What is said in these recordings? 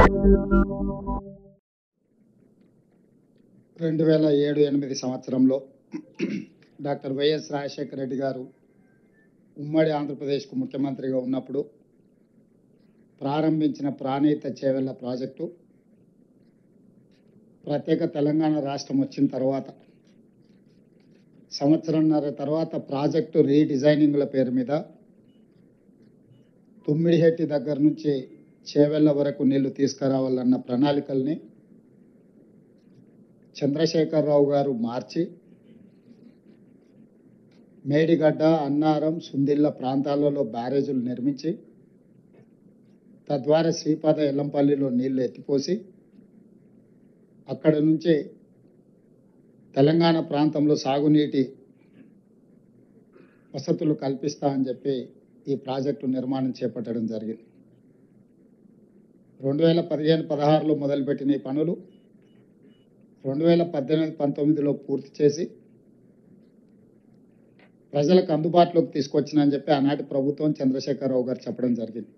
2007-8 సంవత్సరంలో doctor YS Rajasekhara Reddy గారు ఉమ్మడి ఆంధ్రప్రదేశ్కు ముఖ్యమంత్రిగా ఉన్నప్పుడు ప్రారంభించిన ప్రాణహిత చేవెళ్ల ప్రాజెక్టు ప్రత్యేక తెలంగాణ రాష్ట్రం వచ్చిన తర్వాత సంవత్సరంన్నర తర్వాత ప్రాజెక్టు రీడిజైనింగ్ల పేరు మీద తుమ్మిడిహెట్టి దగ్గర నుంచి చేవెళ్ల వరకు నీళ్లు తీసుకురావాలన్న ప్రణాళికల్ని చంద్రశేఖరరావు గారు మార్చి మేడిగడ్డ, అన్నారం, సుందిళ్ళ ప్రాంతాలలో బ్యారేజీలు నిర్మించి తద్వారా శ్రీపాద ఎల్లంపల్లిలో నీళ్లు ఎత్తిపోసి అక్కడ నుంచి తెలంగాణ ప్రాంతంలో సాగునీటి వసతులు కల్పిస్తా అని చెప్పి ఈ ప్రాజెక్టు నిర్మాణం చేపట్టడం జరిగింది. 2015-16లో మొదలుపెట్టిన ఈ పనులు 2018-19లో పూర్తి చేసి ప్రజలకు అందుబాటులోకి తీసుకొచ్చినని చెప్పి ఆనాటి ప్రభుత్వం చంద్రశేఖరరావు గారు చెప్పడం జరిగింది.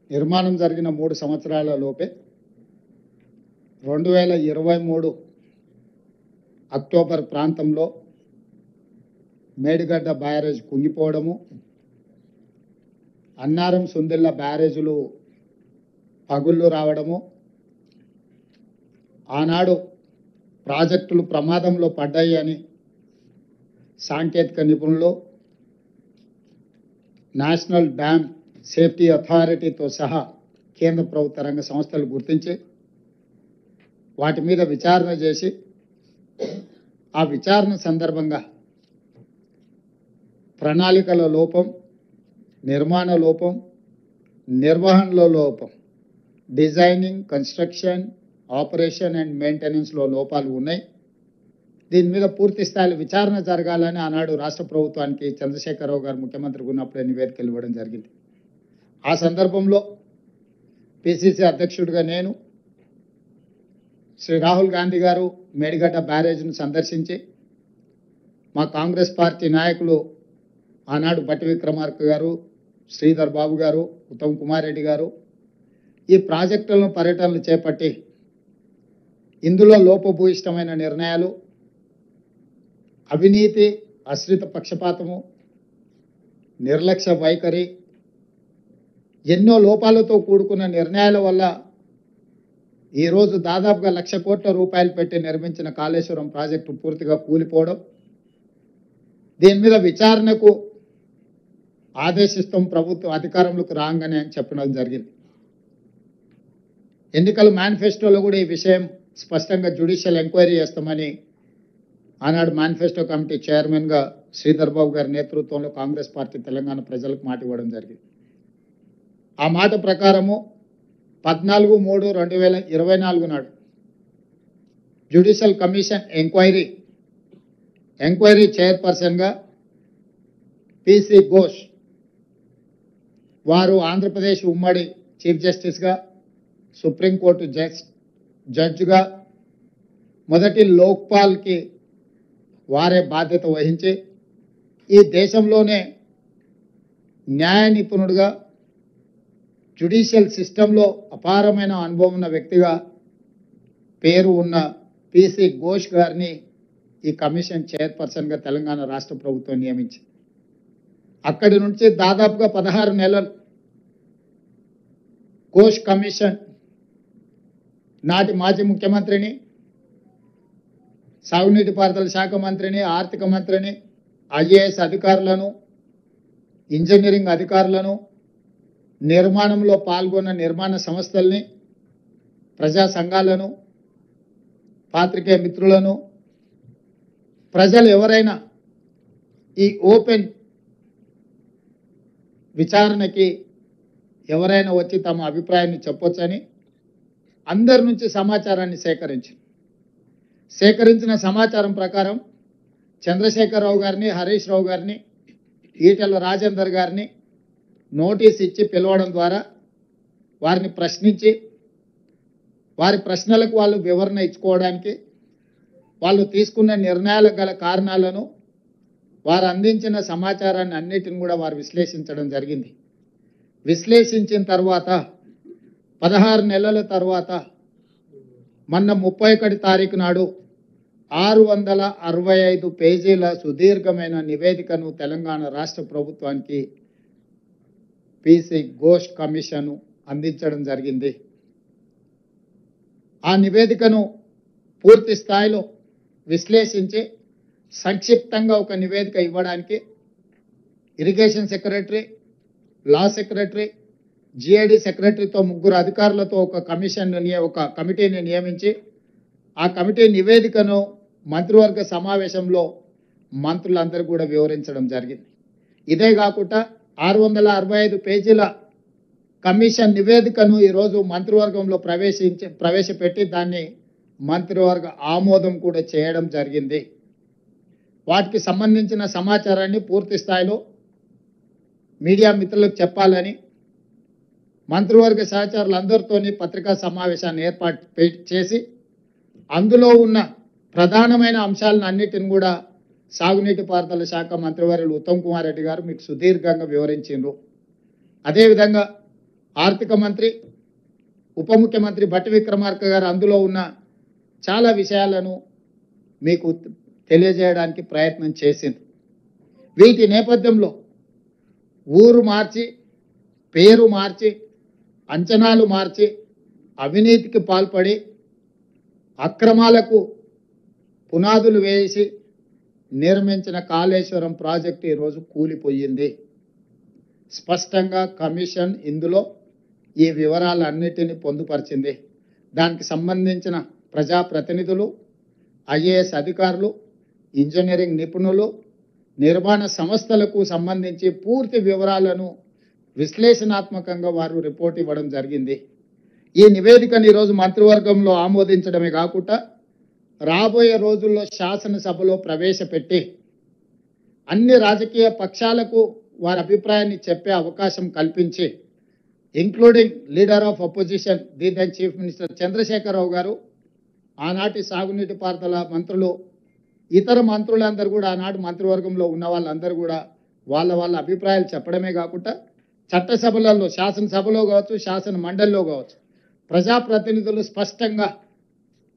నిర్మాణం జరిగిన 3 సంవత్సరాల లోపే 2023 అక్టోబర్ ప్రాంతంలో మేడిగడ్డ బ్యారేజ్ కుంగిపోవడము, అన్నారం, సుందిళ్ళ బ్యారేజీలు పగుళ్ళు రావడము, ఆనాడు ప్రాజెక్టులు ప్రమాదంలో పడ్డాయి అని సాంకేతిక నిపుణులు, నేషనల్ డ్యామ్ సేఫ్టీ అథారిటీతో సహా కేంద్ర ప్రభుత్వ రంగ సంస్థలు గుర్తించి వాటి మీద విచారణ చేసి ఆ విచారణ సందర్భంగా ప్రణాళికల లోపం, నిర్మాణ లోపం, నిర్వహణలో లోపం, డిజైనింగ్, కన్స్ట్రక్షన్, ఆపరేషన్ అండ్ మెయింటెనెన్స్లో లోపాలు ఉన్నాయి. దీని మీద పూర్తి స్థాయిలో విచారణ జరగాలని ఆనాడు రాష్ట్ర ప్రభుత్వానికి చంద్రశేఖరరావు గారు ముఖ్యమంత్రిగా ఉన్నప్పుడే నివేదికలు ఇవ్వడం జరిగింది. ఆ సందర్భంలో పిసిసి అధ్యక్షుడిగా నేను, శ్రీ రాహుల్ గాంధీ గారు మేడిగడ్డ బ్యారేజ్ను సందర్శించి మా కాంగ్రెస్ పార్టీ నాయకులు ఆనాడు బట్టి విక్రమార్క గారు, శ్రీధర్ బాబు గారు, ఉత్తమ్ కుమార్ రెడ్డి గారు ఈ ప్రాజెక్టులను పర్యటనలు చేపట్టి ఇందులో లోపభూయిష్టమైన నిర్ణయాలు, అవినీతి, ఆశ్రిత పక్షపాతము, నిర్లక్ష్య వైఖరి, ఎన్నో లోపాలతో కూడుకున్న నిర్ణయాల వల్ల ఈరోజు దాదాపుగా 1,00,000 కోట్ల రూపాయలు పెట్టి నిర్మించిన కాళేశ్వరం ప్రాజెక్టు పూర్తిగా కూలిపోవడం, దీని మీద విచారణకు ఆదేశిస్తాం ప్రభుత్వం అధికారంలోకి రాగానే అని చెప్పడం జరిగింది. ఎన్నికల మేనిఫెస్టోలో కూడా ఈ విషయం స్పష్టంగా జ్యుడిషియల్ ఎంక్వైరీ చేస్తామని ఆనాడు మేనిఫెస్టో కమిటీ చైర్మన్గా శ్రీధర్ బాబు గారి నేతృత్వంలో కాంగ్రెస్ పార్టీ తెలంగాణ ప్రజలకు మాట ఇవ్వడం జరిగింది. ఆ మాట ప్రకారము 14/3/2024 నాడు జ్యుడిషియల్ కమిషన్ ఎంక్వైరీ చైర్పర్సన్గా పిసి ఘోష్ వారు ఆంధ్రప్రదేశ్ ఉమ్మడి చీఫ్ జస్టిస్గా, సుప్రీంకోర్టు జడ్జిగా మొదటి లోక్పాల్కి వారే బాధ్యత వహించి ఈ దేశంలోనే న్యాయ నిపుణుడిగా, జ్యుడిషియల్ సిస్టంలో అపారమైన అనుభవం ఉన్న వ్యక్తిగా పేరు ఉన్న పిసి ఘోష్ గారిని ఈ కమిషన్ చైర్పర్సన్గా తెలంగాణ రాష్ట్ర ప్రభుత్వం నియమించింది. అక్కడి నుంచి దాదాపుగా 16 నెలలు ఘోష్ కమిషన్ నాటి మాజీ ముఖ్యమంత్రిని, సాగునీటి పారుదల శాఖ మంత్రిని, ఆర్థిక మంత్రిని, ఐఏఎస్ అధికారులను, ఇంజనీరింగ్ అధికారులను, నిర్మాణంలో పాల్గొన్న నిర్మాణ సంస్థల్ని, ప్రజా సంఘాలను, పాత్రికేయ మిత్రులను, ప్రజలు ఎవరైనా ఈ ఓపెన్ విచారణకి ఎవరైనా వచ్చి తమ అభిప్రాయాన్ని చెప్పొచ్చని అందరి నుంచి సమాచారాన్ని సేకరించిన సమాచారం ప్రకారం చంద్రశేఖరరావు గారిని, హరీష్ రావు గారిని, ఈటెల రాజేందర్ గారిని నోటీస్ ఇచ్చి పిలవడం ద్వారా వారిని ప్రశ్నించి వారి ప్రశ్నలకు వాళ్ళు వివరణ ఇచ్చుకోవడానికి, వాళ్ళు తీసుకున్న నిర్ణయాలకు గల కారణాలను, వారు అందించిన సమాచారాన్ని అన్నిటిని కూడా వారు విశ్లేషించడం జరిగింది. విశ్లేషించిన తర్వాత 16 నెలల తర్వాత మొన్న 31 తారీఖు నాడు 665 పేజీల సుదీర్ఘమైన నివేదికను తెలంగాణ రాష్ట్ర ప్రభుత్వానికి పిసి ఘోష్ కమిషన్ అందించడం జరిగింది. ఆ నివేదికను పూర్తి స్థాయిలో విశ్లేషించి సంక్షిప్తంగా ఒక నివేదిక ఇవ్వడానికి irrigation secretary, law secretary, GID సెక్రటరీతో 3 అధికారులతో ఒక కమిటీని నియమించి ఆ కమిటీ నివేదికను మంత్రివర్గ సమావేశంలో మంత్రులందరూ కూడా వివరించడం జరిగింది. ఇదే కాకుండా 665 పేజీల కమిషన్ నివేదికను ఈరోజు మంత్రివర్గంలో ప్రవేశపెట్టి దాన్ని మంత్రివర్గ ఆమోదం కూడా చేయడం జరిగింది. వాటికి సంబంధించిన సమాచారాన్ని పూర్తి స్థాయిలో మీడియా మిత్రులకు చెప్పాలని మంత్రివర్గ సహచరులందరితోని పత్రికా సమావేశాన్ని ఏర్పాటు చేసి అందులో ఉన్న ప్రధానమైన అంశాలను అన్నిటిని కూడా సాగునీటి పారుదల శాఖ మంత్రివర్యులు ఉత్తమ్ కుమార్ రెడ్డి గారు మీకు సుదీర్ఘంగా వివరించారు. అదేవిధంగా ఆర్థిక మంత్రి, ఉప ముఖ్యమంత్రి భట్టి విక్రమార్క గారు అందులో ఉన్న చాలా విషయాలను మీకు తెలియజేయడానికి ప్రయత్నం చేసింది. వీటి నేపథ్యంలో ఊరు మార్చి, పేరు మార్చి, అంచనాలు మార్చి, అవినీతికి పాల్పడి అక్రమాలకు పునాదులు వేసి నిర్మించిన కాళేశ్వరం ప్రాజెక్టు ఈరోజు కూలిపోయింది. స్పష్టంగా కమిషన్ ఇందులో ఈ వివరాలన్నిటిని పొందుపరిచింది. దానికి సంబంధించిన ప్రజాప్రతినిధులు, ఐఏఎస్ అధికారులు, ఇంజనీరింగ్ నిపుణులు, నిర్మాణ సంస్థలకు సంబంధించి పూర్తి వివరాలను విశ్లేషణాత్మకంగా వారు రిపోర్ట్ ఇవ్వడం జరిగింది. ఈ నివేదికను ఈరోజు మంత్రివర్గంలో ఆమోదించడమే కాకుండా రాబోయే రోజుల్లో శాసనసభలో ప్రవేశపెట్టి అన్ని రాజకీయ పక్షాలకు వారి అభిప్రాయాన్ని చెప్పే అవకాశం కల్పించి including leader of opposition the then chief minister Chandrashekhar Rao garu, ఆనాటి సాగునీటి పారుదల మంత్రులు, ఇతర మంత్రులందరూ కూడా ఆనాడు మంత్రివర్గంలో ఉన్న వాళ్ళందరూ కూడా వాళ్ళ అభిప్రాయాలు చెప్పడమే కాకుండా చట్టసభలలో, శాసనసభలో కావచ్చు, శాసన మండలిలో కావచ్చు ప్రజాప్రతినిధులు స్పష్టంగా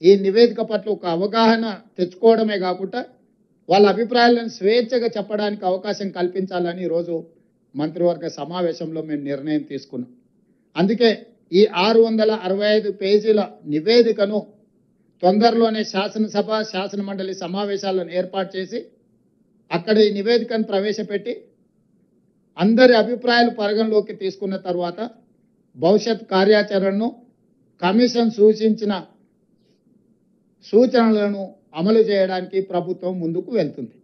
ఈ నివేదిక పట్ల ఒక అవగాహన తెచ్చుకోవడమే కాకుండా వాళ్ళ అభిప్రాయాలను స్వేచ్ఛగా చెప్పడానికి అవకాశం కల్పించాలని ఈరోజు మంత్రివర్గ సమావేశంలో మేము నిర్ణయం తీసుకున్నాం. అందుకే ఈ 665 పేజీల నివేదికను తొందరలోనే శాసనసభ, శాసన మండలి సమావేశాలను ఏర్పాటు చేసి అక్కడ ఈ నివేదికను ప్రవేశపెట్టి అందరి అభిప్రాయాలు పరిగణలోకి తీసుకున్న తర్వాత భవిష్యత్ కార్యాచరణను, కమిషన్ సూచించిన సూచనలను అమలు చేయడానికి ప్రభుత్వం ముందుకు వెళ్తుంది.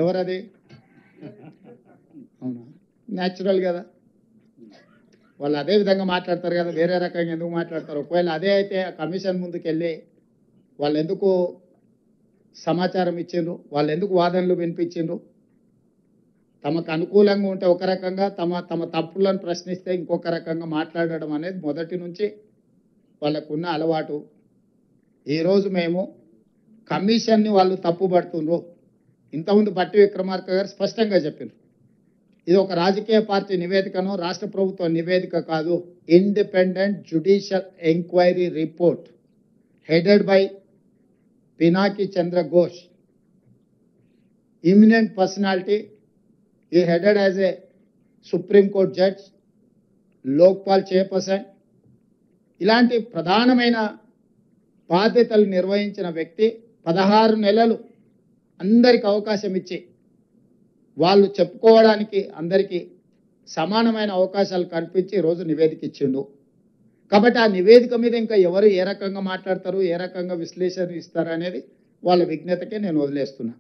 ఎవరది? అవునా, న్యాచురల్ కదా, వాళ్ళు అదే విధంగా మాట్లాడతారు కదా, వేరే రకంగా ఎందుకు మాట్లాడతారు? ఒకవేళ అదే అయితే ఆ కమిషన్ ముందుకెళ్ళి వాళ్ళు ఎందుకు సమాచారం ఇచ్చిండ్రు, వాళ్ళు ఎందుకు వాదనలు వినిపించిండ్రు? తమకు అనుకూలంగా ఉంటే ఒక రకంగా, తమ తప్పులను ప్రశ్నిస్తే ఇంకొక రకంగా మాట్లాడడం అనేది మొదటి నుంచి వాళ్ళకున్న అలవాటు. ఈరోజు మేము కమిషన్ని వాళ్ళు తప్పుపడుతుండ్రు. ఇంతకుముందు భట్టి విక్రమార్క గారు స్పష్టంగా చెప్పారు, ఇది ఒక రాజకీయ పార్టీ నివేదికను, రాష్ట్ర ప్రభుత్వ నివేదిక కాదు, independent judicial enquiry report headed by Pinaki Chandra Ghosh, imminent personality. He headed as a Supreme Court judge, Lokpal chairperson, ఇలాంటి ప్రధానమైన బాధ్యతలు నిర్వహించిన వ్యక్తి 16 నెలలు అందరికి అవకాశం ఇచ్చి వాళ్ళు చెప్పుకోవడానికి అందరికీ సమానమైన అవకాశాలు కల్పించి ఈరోజు నివేదిక ఇచ్చిండు. కాబట్టి ఆ నివేదిక మీద ఇంకా ఎవరు ఏ రకంగా మాట్లాడతారు, ఏ రకంగా విశ్లేషణ ఇస్తారు అనేది వాళ్ళ విజ్ఞతకే నేను వదిలేస్తున్నా.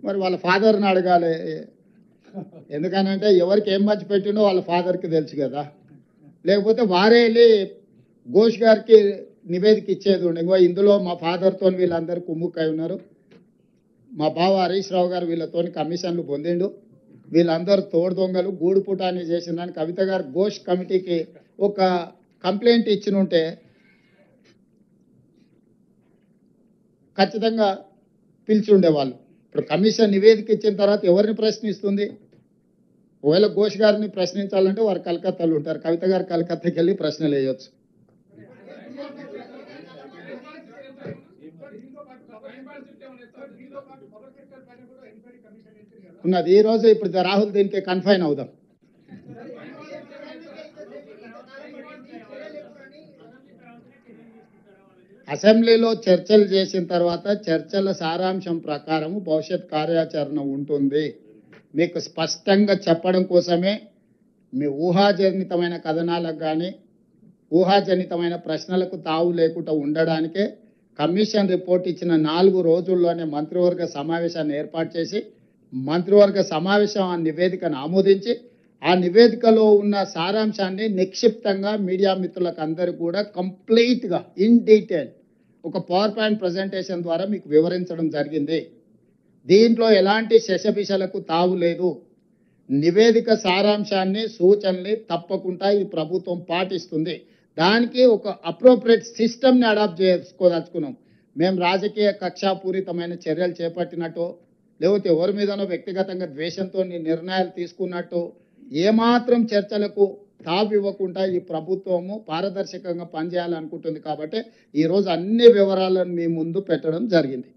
మరి వాళ్ళ ఫాదర్ని అడగాలి. ఎందుకనంటే ఎవరికి ఏం మంచి పెట్టిండో వాళ్ళ ఫాదర్కి తెలుసు కదా. లేకపోతే వారే వెళ్ళి ఘోష్ గారికి నివేదిక ఇచ్చేది ఉండే, ఇంకో ఇందులో మా ఫాదర్తో వీళ్ళందరూ కుమ్ముక్కై ఉన్నారు, మా బావ హరీష్ రావు గారు వీళ్ళతో కమిషన్లు పొందిండు, వీళ్ళందరూ తోడు దొంగలు గూడు పుటాన్ని చేసిందని కవిత గారు ఘోష్ కమిటీకి ఒక కంప్లైంట్ ఇచ్చినుంటే ఖచ్చితంగా పిలిచి ఉండేవాళ్ళు. ఇప్పుడు కమిషన్ నివేదిక ఇచ్చిన తర్వాత ఎవరిని ప్రశ్నిస్తుంది? ఒకవేళ ఘోష్ గారిని ప్రశ్నించాలంటే వారు కలకత్తాలో ఉంటారు, కవిత గారు కలకత్తాకి వెళ్ళి ప్రశ్నలు వేయొచ్చు. ఉన్నది ఈ రోజు. ఇప్పుడు రాహుల్ దీనికి కన్ఫైన్ అవుదాం. అసెంబ్లీలో చర్చలు చేసిన తర్వాత చర్చల సారాంశం ప్రకారం భవిష్యత్ కార్యాచరణ ఉంటుంది. మీకు స్పష్టంగా చెప్పడం కోసమే మీ ఊహాజనితమైన కథనాలకు కానీ ఊహాజనితమైన ప్రశ్నలకు తావు లేకుండా ఉండడానికే కమిషన్ రిపోర్ట్ ఇచ్చిన 4 రోజుల్లోనే మంత్రివర్గ సమావేశాన్ని ఏర్పాటు చేసి మంత్రివర్గ సమావేశం ఆ నివేదికను ఆమోదించి ఆ నివేదికలో ఉన్న సారాంశాన్ని నిక్షిప్తంగా మీడియా మిత్రులకు అందరూ కూడా కంప్లీట్గా ఇన్ డీటెయిల్ ఒక పవర్ పాయింట్ ప్రజెంటేషన్ ద్వారా మీకు వివరించడం జరిగింది. దీంట్లో ఎలాంటి శశభిషలకు తావు లేదు. నివేదిక సారాంశాన్ని సూచనల్ని తప్పకుండా ఈ ప్రభుత్వం పాటిస్తుంది. దానికి ఒక అప్రోప్రియేట్ సిస్టమ్ని అడాప్ట్ చేసుకోదలుచుకున్నాం. మేము రాజకీయ కక్షాపూరితమైన చర్యలు చేపట్టినట్టు లేకపోతే ఎవరి మీదనో వ్యక్తిగతంగా ద్వేషంతో నిర్ణయాలు తీసుకున్నట్టు ఏమాత్రం చర్చలకు తావు ఇవ్వకుండా ఈ ప్రభుత్వము పారదర్శకంగా పనిచేయాలనుకుంటుంది. కాబట్టి ఈరోజు అన్ని వివరాలను మీ ముందు పెట్టడం జరిగింది.